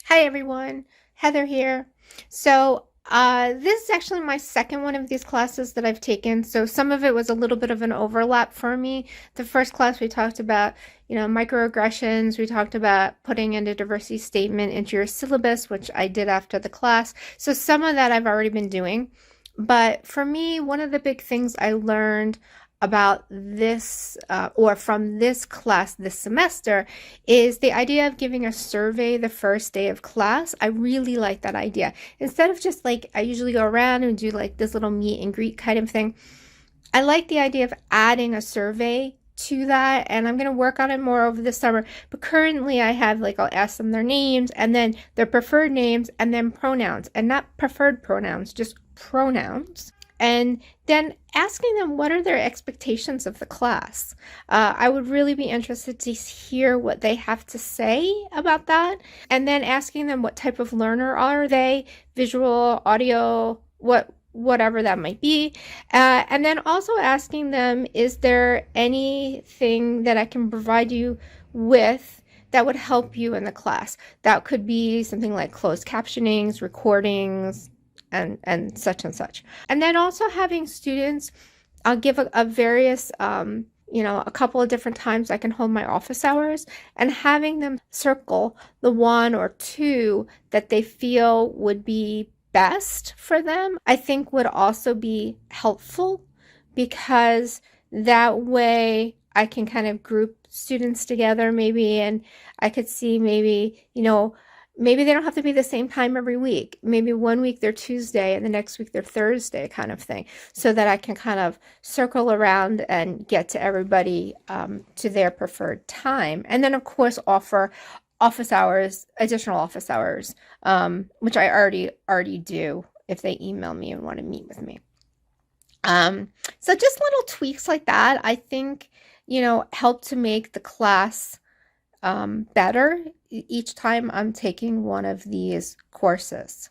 Hi everyone, Heather here. This is actually my second one of these classes that I've taken. So some of it was a little bit of an overlap for me. The first class we talked about, microaggressions. We talked about putting in a diversity statement into your syllabus, which I did after the class. So some of that I've already been doing. But for me, one of the big things I learned about this or from this class this semester is the idea of giving a survey the first day of class. I really like that idea. Instead of just like I usually go around and do like this little meet and greet kind of thing, I like the idea of adding a survey to that, and I'm going to work on it more over the summer. But currently I have like I'll ask them their names and then their preferred names and then pronouns, and not preferred pronouns, just pronouns, and then asking them what are their expectations of the class. I would really be interested to hear what they have to say about that, and then asking them what type of learner are they, visual, audio, whatever that might be. And then also asking them, is there anything that I can provide you with that would help you in the class? That could be something like closed captionings, recordings, and such and such. And then also having students, I'll give a various a couple of different times I can hold my office hours, and having them circle the one or two that they feel would be best for them, I think would also be helpful, because that way I can kind of group students together maybe, and I could see maybe they don't have to be the same time every week. Maybe one week they're Tuesday and the next week they're Thursday kind of thing, so that I can kind of circle around and get to everybody to their preferred time. And then, of course, offer office hours, additional office hours, which I already do if they email me and want to meet with me. So just little tweaks like that, I think, help to make the class better each time I'm taking one of these courses.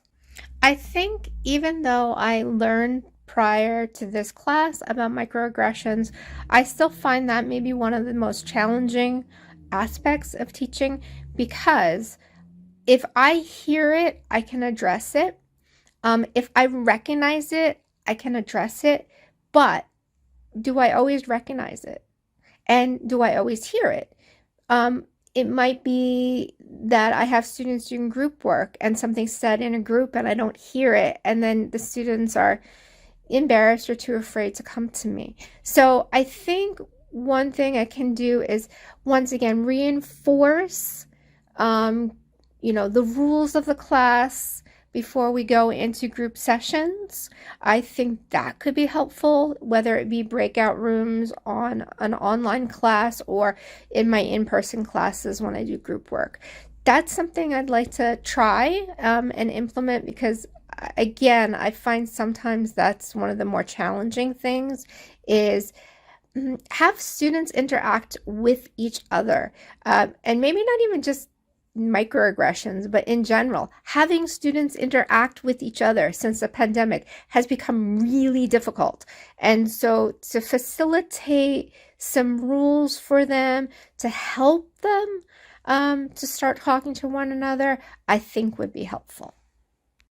I think even though I learned prior to this class about microaggressions, I still find that maybe one of the most challenging aspects of teaching, because if I hear it, I can address it. If I recognize it, I can address it. But do I always recognize it? And do I always hear it? It might be that I have students doing group work and something's said in a group and I don't hear it, and then the students are embarrassed or too afraid to come to me. So I think one thing I can do is, once again, reinforce the rules of the class before we go into group sessions. I think that could be helpful, whether it be breakout rooms on an online class or in my in-person classes when I do group work. That's something I'd like to try and implement, because again, I find sometimes that's one of the more challenging things, is have students interact with each other, and maybe not even just microaggressions, but in general, having students interact with each other since the pandemic has become really difficult. And so to facilitate some rules for them to help them to start talking to one another, I think would be helpful.